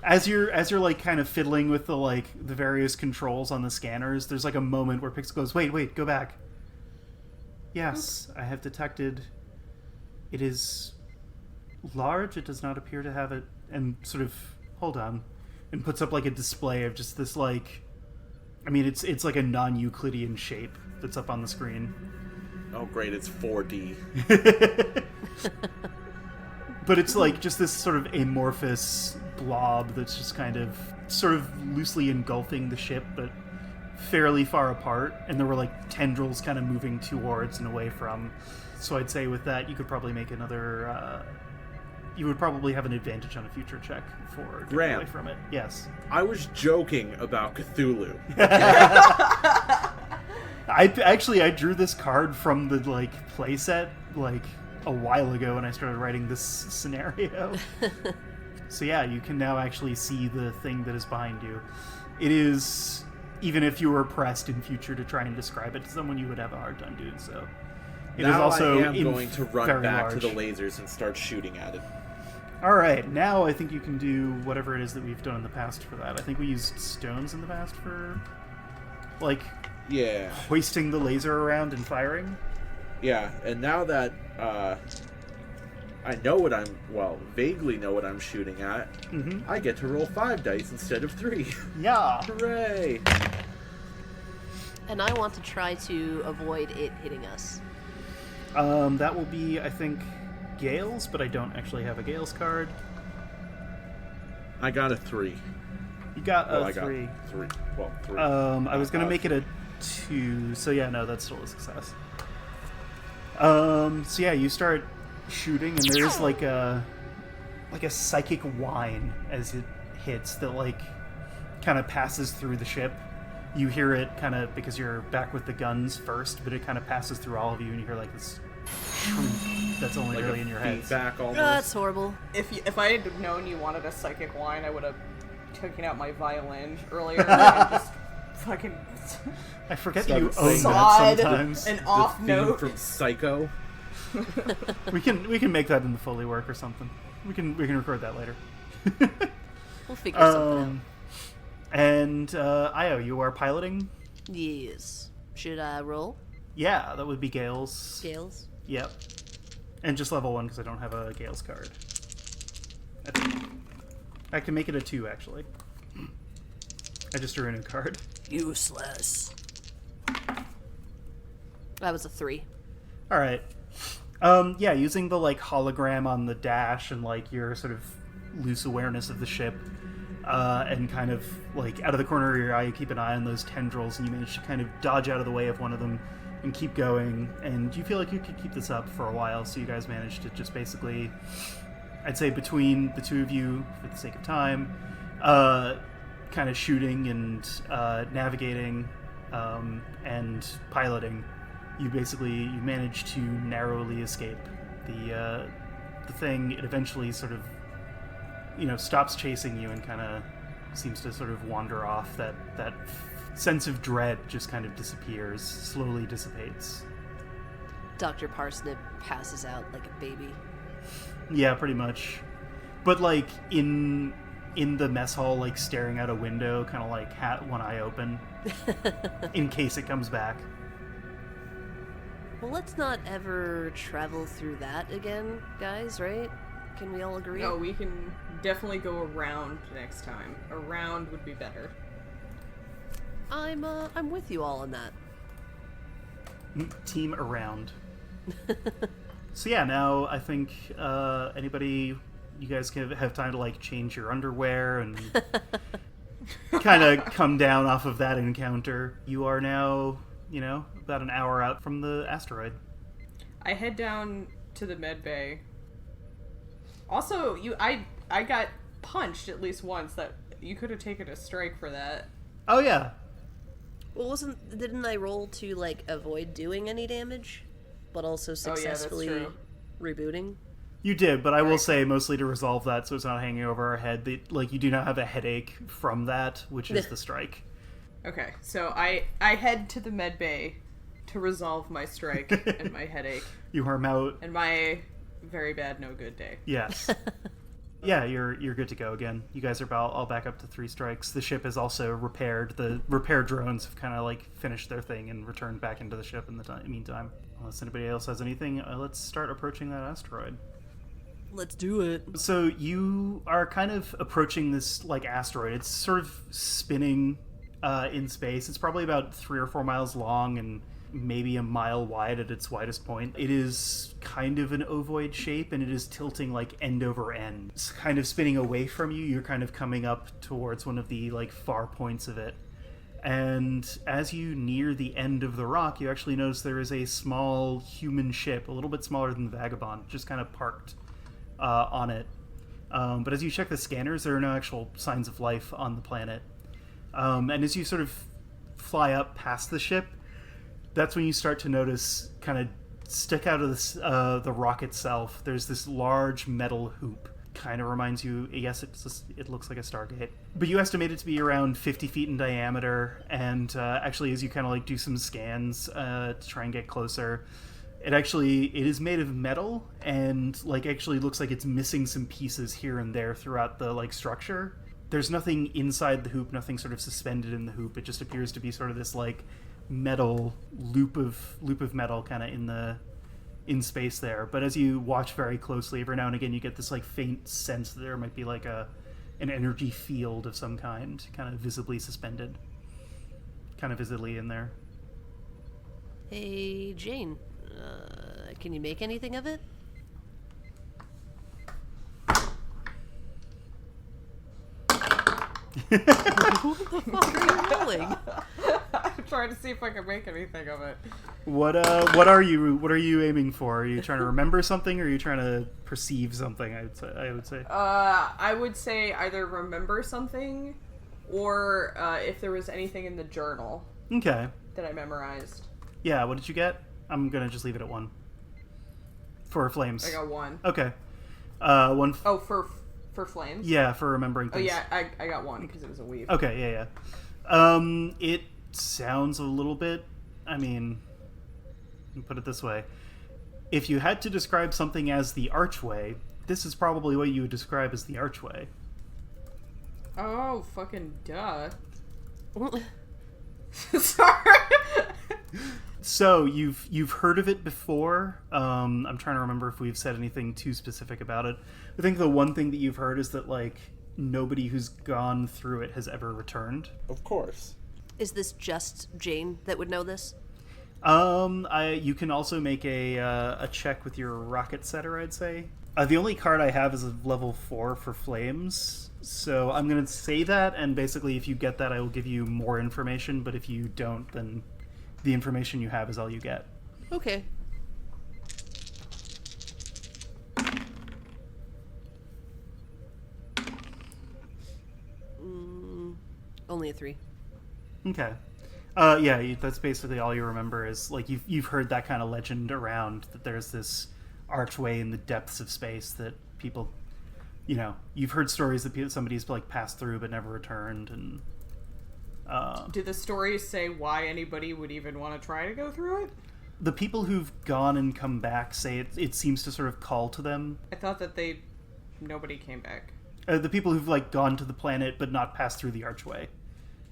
As you're kind of fiddling with the various controls on the scanners, there's a moment where Pixel goes, wait, go back. Yes, I have detected. It is large. It does not appear to have it. And sort of hold on, and puts up a display of just this it's like a non-Euclidean shape that's up on the screen. Oh, great, it's 4D. But it's like just this sort of amorphous blob that's just kind of sort of loosely engulfing the ship, but fairly far apart. And there were like tendrils kind of moving towards and away from. So I'd say with that, you could probably make another. You would probably have an advantage on a future check for getting Graham. away from it. Yes. I was joking about Cthulhu. I drew this card from the playset a while ago when I started writing this scenario. So yeah, you can now actually see the thing that is behind you. It is, even if you were pressed in future to try and describe it to someone, you would have a hard time doing so. It is Now also I am going to run very back large. to the lasers and start shooting at it. All right, now I think you can do whatever it is that we've done in the past for that. I think we used stones in the past for, Yeah. hoisting the laser around and firing. Yeah, and now that I know vaguely know what I'm shooting at, I get to roll 5 dice instead of 3. Yeah. Hooray! And I want to try to avoid it hitting us. That will be, I think, Gale's, but I don't actually have a Gale's card. I got a 3. You got Well, a I got 3. 3. Well, 3. I was going to make it a 2, so yeah, no, that's still a success. So yeah, you start shooting, and there's like a psychic whine as it hits that kind of passes through the ship. You hear it kind of, because you're back with the guns first, but it kind of passes through all of you, and you hear this shriek that's only really in your head. Feedback almost. That's horrible. If I had known you wanted a psychic wine, I would have taken out my violin earlier and just fucking I forget that you Started own singing. that sawed sometimes. an The off theme note. from Psycho. We can make that in the Foley work or something. We can record that later. We'll figure something out. And Io, you are piloting? Yes. Should I roll? Yeah, that would be Gale's. Scales? Yep. And just level 1 because I don't have a Gale's card. I can make it a 2, actually. I just drew a new card. Useless. That was a 3. Alright. Yeah, using the hologram on the dash and your sort of loose awareness of the ship, and kind of out of the corner of your eye you keep an eye on those tendrils, and you manage to kind of dodge out of the way of one of them and keep going, and you feel like you could keep this up for a while, so you guys managed to just basically, I'd say between the two of you, for the sake of time, kind of shooting and navigating and piloting, you manage to narrowly escape the thing. It eventually sort of stops chasing you and kind of seems to sort of wander off. That sense of dread just kind of disappears, slowly dissipates. Dr. Parsnip passes out like a baby. Yeah, pretty much. But in the mess hall, staring out a window, kind of one eye open, in case it comes back. Well, let's not ever travel through that again, guys, right? Can we all agree? No, we can definitely go around next time. Around would be better. I'm with you all on that. Team around. So yeah, now I think you guys can have time to change your underwear and kind of come down off of that encounter. You are now, about an hour out from the asteroid. I head down to the med bay. Also, I got punched at least once. That you could have taken a strike for that. Oh yeah. Well, didn't I roll to avoid doing any damage, but also successfully rebooting? You did, but I will say mostly to resolve that so it's not hanging over our head. You do not have a headache from that, which is the strike. Okay, so I head to the med bay to resolve my strike and my headache You harm out. and my very bad no good day. Yes. Yeah, you're good to go again. You guys are all back up to 3 strikes. The ship is also repaired. The repair drones have kind of finished their thing and returned back into the ship in the meantime. Unless anybody else has anything, let's start approaching that asteroid. Let's do it. So you are kind of approaching this asteroid. It's sort of spinning in space. It's probably about 3 or 4 miles long and maybe a mile wide at its widest point. It is kind of an ovoid shape, and it is tilting like end over end. It's kind of spinning away from you. You're kind of coming up towards one of the like far points of it. And as you near the end of the rock, you actually notice there is a small human ship, a little bit smaller than the Vagabond, just kind of parked on it. But as you check the scanners, there are no actual signs of life on the planet. And as you sort of fly up past the ship, that's when you start to notice, kind of stick out of the rock itself, there's this large metal hoop. Kind of reminds you, yes, it looks like a Stargate. But you estimate it to be around 50 feet in diameter, and actually as you kind of like do some scans to try and get closer, it is made of metal, and like actually looks like it's missing some pieces here and there throughout the like structure. There's nothing inside the hoop, nothing sort of suspended in the hoop. It just appears to be sort of this like metal loop of metal kind of in space there. But as you watch very closely, every now and again you get this like faint sense that there might be like an energy field of some kind, kind of visibly suspended, kind of visibly in there. Hey, Jane, can you make anything of it? What the fuck are you rolling? I'm trying to see if I can make anything of it. What are you aiming for? Are you trying to remember something, or are you trying to perceive something? I would say. I would say either remember something, or if there was anything in the journal. Okay. That I memorized. Yeah. What did you get? I'm gonna just leave it at 1. For flames. I got 1. Okay. 1. Oh, for flames. Yeah, for remembering things. Oh yeah, I got 1 because it was a weave. Okay. Yeah. It sounds a little bit. I mean, let me put it this way: if you had to describe something as the archway, this is probably what you would describe as the archway. Oh, fucking duh. Sorry. So you've heard of it before. I'm trying to remember if we've said anything too specific about it. I think the one thing that you've heard is that like nobody who's gone through it has ever returned. Of course. Is this just Jane that would know this? You can also make a check with your rocket setter, I'd say. The only card I have is a level 4 for flames, so I'm gonna say that, and basically if you get that I will give you more information, but if you don't, then the information you have is all you get. Okay. Only a 3. Okay. That's basically all you remember is, like, you've heard that kind of legend around, that there's this archway in the depths of space that people, you've heard stories that somebody's, like, passed through but never returned, and... Do the stories say why anybody would even want to try to go through it? The people who've gone and come back say it seems to sort of call to them. I thought that nobody came back. The people who've, like, gone to the planet but not passed through the archway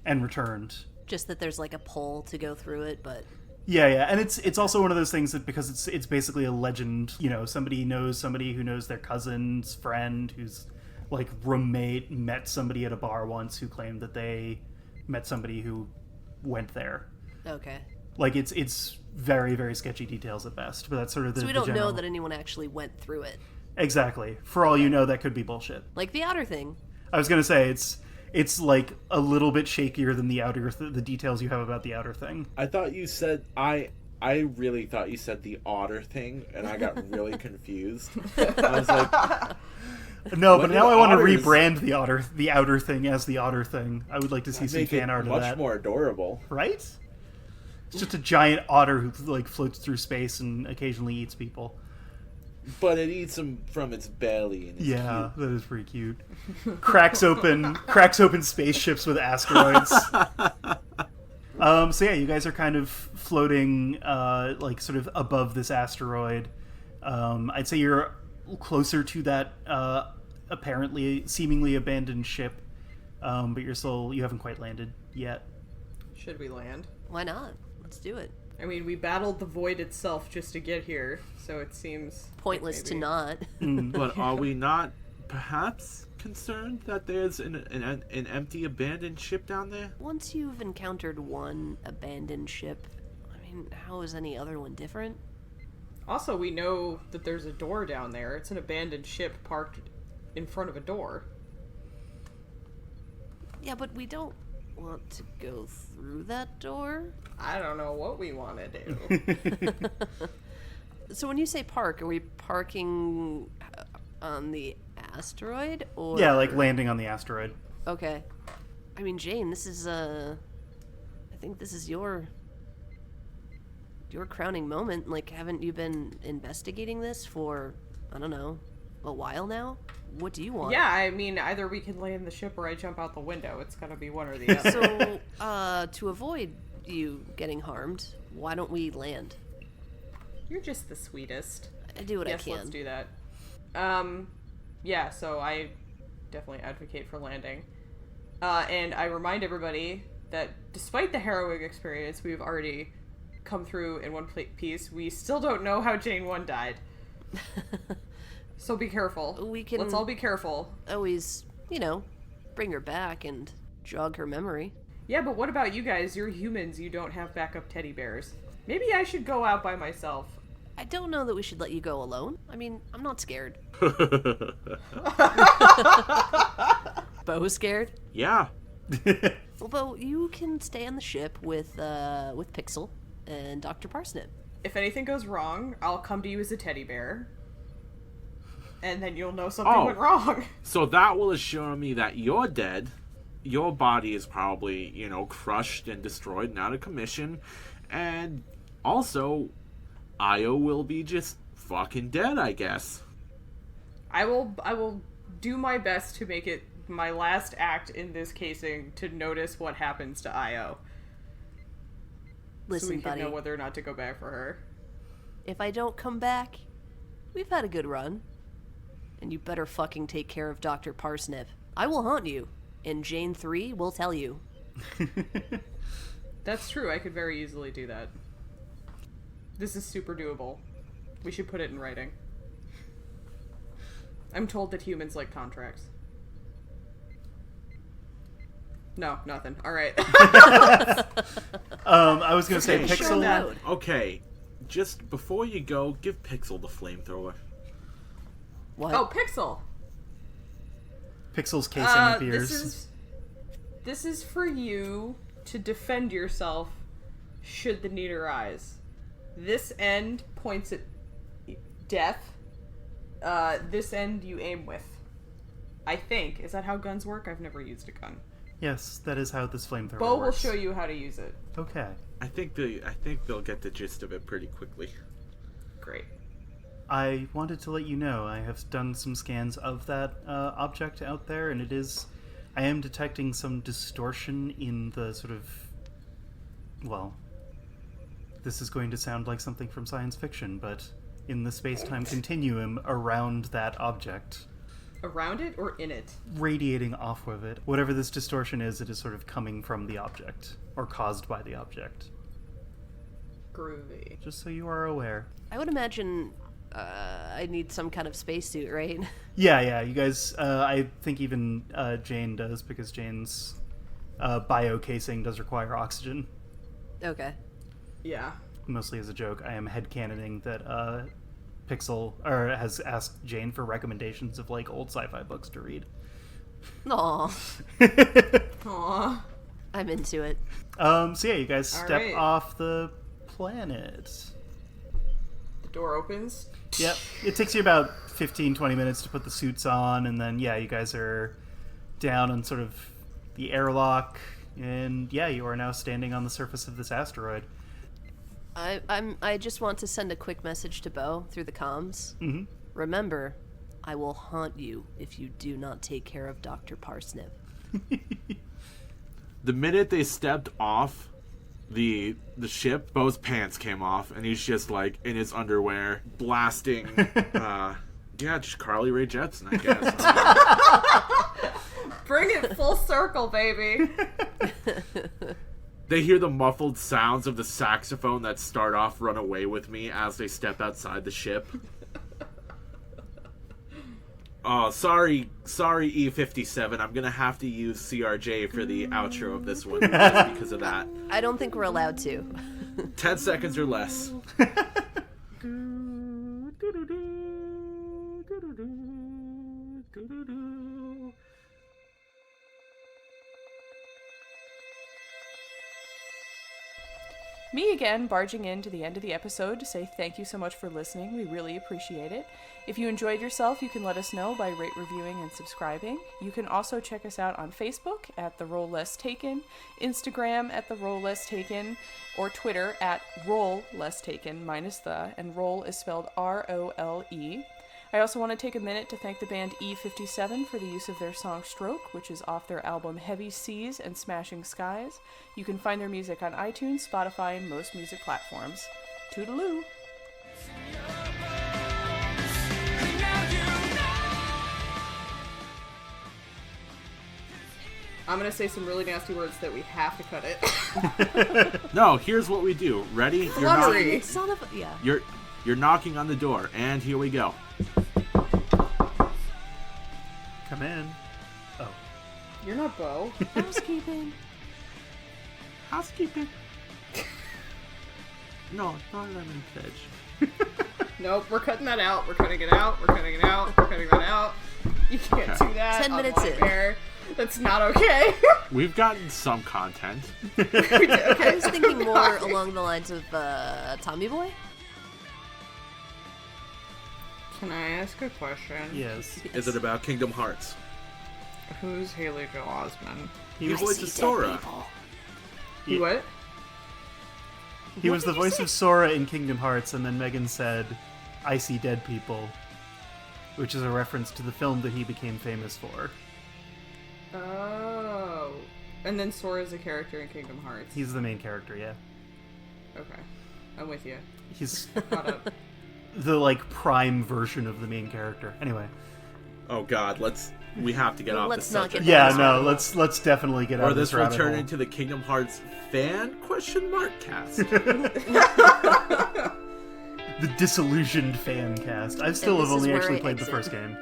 and returned. Just that there's like a pull to go through it, but... Yeah, and it's also one of those things that, because it's basically a legend, somebody knows somebody who knows their cousin's friend who's, like, roommate met somebody at a bar once who claimed that they met somebody who went there. Okay. Like, it's very, very sketchy details at best, but that's sort of the... So we don't general... know that anyone actually went through it. Exactly. For all you know, that could be bullshit. Like the outer thing. I was gonna say, it's like a little bit shakier than the outer the details you have about the outer thing. I thought you said I really thought you said the otter thing, and I got really confused. I was like, no, but now I want to rebrand the outer thing as the otter thing. I would like to see some fan art of that. Much more adorable, right? It's just a giant otter who like floats through space and occasionally eats people. But it eats them from its belly. And it's cute. That is pretty cute. cracks open spaceships with asteroids. So yeah, you guys are kind of floating, like sort of above this asteroid. I'd say you're closer to that apparently, seemingly abandoned ship, but you haven't quite landed yet. Should we land? Why not? Let's do it. I mean, we battled the void itself just to get here, so it seems pointless to not. But are we not perhaps concerned that there's an empty abandoned ship down there? Once you've encountered one abandoned ship, I mean, how is any other one different? Also, we know that there's a door down there. It's an abandoned ship parked in front of a door. Yeah, but we don't want to go through that door. I don't know what we want to do. So when you say park, are we parking on the asteroid, or... Yeah, like landing on the asteroid. Okay. I mean, Jane, this is, I think this is your crowning moment. Like, haven't you been investigating this for, I don't know, a while now? What do you want? Yeah, I mean, either we can land the ship or I jump out the window. It's gotta be one or the other. So, to avoid you getting harmed, why don't we land? You're just the sweetest. I do what I Yes, can. let's do that. Yeah, so I definitely advocate for landing. And I remind everybody that despite the harrowing experience we've already come through in one piece, we still don't know how Jane 1 died. So be careful. Let's all be careful. Always, bring her back and jog her memory. Yeah, but what about you guys? You're humans. You don't have backup teddy bears. Maybe I should go out by myself. I don't know that we should let you go alone. I mean, I'm not scared. Bo's scared? Yeah. Well, Bo, you can stay on the ship with Pixel and Dr. Parsnip. If anything goes wrong, I'll come to you as a teddy bear. And then you'll know something went wrong. So that will assure me that you're dead. Your body is probably, crushed and destroyed and out of commission. And also, Io will be just fucking dead, I guess. I will do my best to make it my last act in this casing to notice what happens to Io. Listen, so we can buddy, know whether or not to go back for her. if I don't come back, we've had a good run. And you better fucking take care of Dr. Parsnip. I will haunt you, and Jane 3 will tell you. That's true, I could very easily do that. This is super doable. We should put it in writing. I'm told that humans like contracts. No, nothing. Alright. I was gonna say Okay, Pixel. that. Okay, just before you go, give Pixel the flamethrower. What? Oh, Pixel! Pixel's casing appears. This is for you to defend yourself should the need arise. This end points at death. This end you aim with. I think. Is that how guns work? I've never used a gun. Yes, that is how this flamethrower Bo will works. show you how to use it. Okay. I think they'll get the gist of it pretty quickly. Great. I wanted to let you know I have done some scans of that object out there, and I am detecting some distortion in the sort of, well, this is going to sound like something from science fiction, but in the space-time continuum around that object. Around it or in it? Radiating off of it. Whatever this distortion is, it is sort of coming from the object, or caused by the object. Groovy. Just so you are aware. I would imagine I need some kind of spacesuit, right? Yeah, you guys, I think even Jane does, because Jane's bio casing does require oxygen. Okay. Yeah. Mostly as a joke. I am headcanoning that Pixel has asked Jane for recommendations of like old sci-fi books to read. Aw, Aww. I'm into it. So yeah, you guys All step right. off the planet. The door opens. Yep. It takes you about 15-20 minutes to put the suits on, and then yeah, you guys are down on sort of the airlock, and yeah, you are now standing on the surface of this asteroid. I just want to send a quick message to Bo through the comms. Mm-hmm. Remember, I will haunt you if you do not take care of Dr. Parsnip. The minute they stepped off the ship, Bo's pants came off, and he's just like in his underwear, blasting. Just Carly Rae Jepsen, I guess. Bring it full circle, baby. They hear the muffled sounds of the saxophone that start off "Run Away With Me" as they step outside the ship. Oh, sorry, E57. I'm gonna have to use CRJ for the outro of this one just because of that. I don't think we're allowed to. 10 seconds or less. Me again, barging in to the end of the episode to say thank you so much for listening. We really appreciate it. If you enjoyed yourself, you can let us know by rate, reviewing, and subscribing. You can also check us out on Facebook at The Roll Less Taken, Instagram at The Roll Less Taken, or Twitter at Roll Less Taken, minus the, and roll is spelled R-O-L-E. I also want to take a minute to thank the band E57 for the use of their song Stroke, which is off their album Heavy Seas and Smashing Skies. You can find their music on iTunes, Spotify, and most music platforms. Toodaloo! I'm gonna say some really nasty words that we have to cut it. No, here's what we do. Ready? Flummery. Son of a... Yeah. You're knocking on the door, and here we go. Come in. Oh. You're not Bo. Housekeeping. Housekeeping. No, not lemon pledge. Nope, we're cutting that out. We're cutting it out. We're cutting it out. We're cutting that out. You can't Okay. do that. 10 on minutes live in. air. That's not okay. We've gotten some content. I was thinking more along the lines of Tommy Boy. Can I ask a question? Yes. Is it about Kingdom Hearts? Who's Haley Joel Osment? He He was, voices Sora. He what? he was the voice of Sora in Kingdom Hearts, and then Megan said, I see dead people, which is a reference to the film that he became famous for. Oh. And then Sora's a character in Kingdom Hearts. He's the main character, yeah. Okay. I'm with you. He's Caught up. the, prime version of the main character. Anyway. Oh God, we have to get off Let's this not subject. get Yeah, That's no, right. let's definitely get out Or of this this will rabbit turn hole. into the Kingdom Hearts fan ? Cast. The disillusioned fan cast. I still this have is only where actually I played the exit. first game.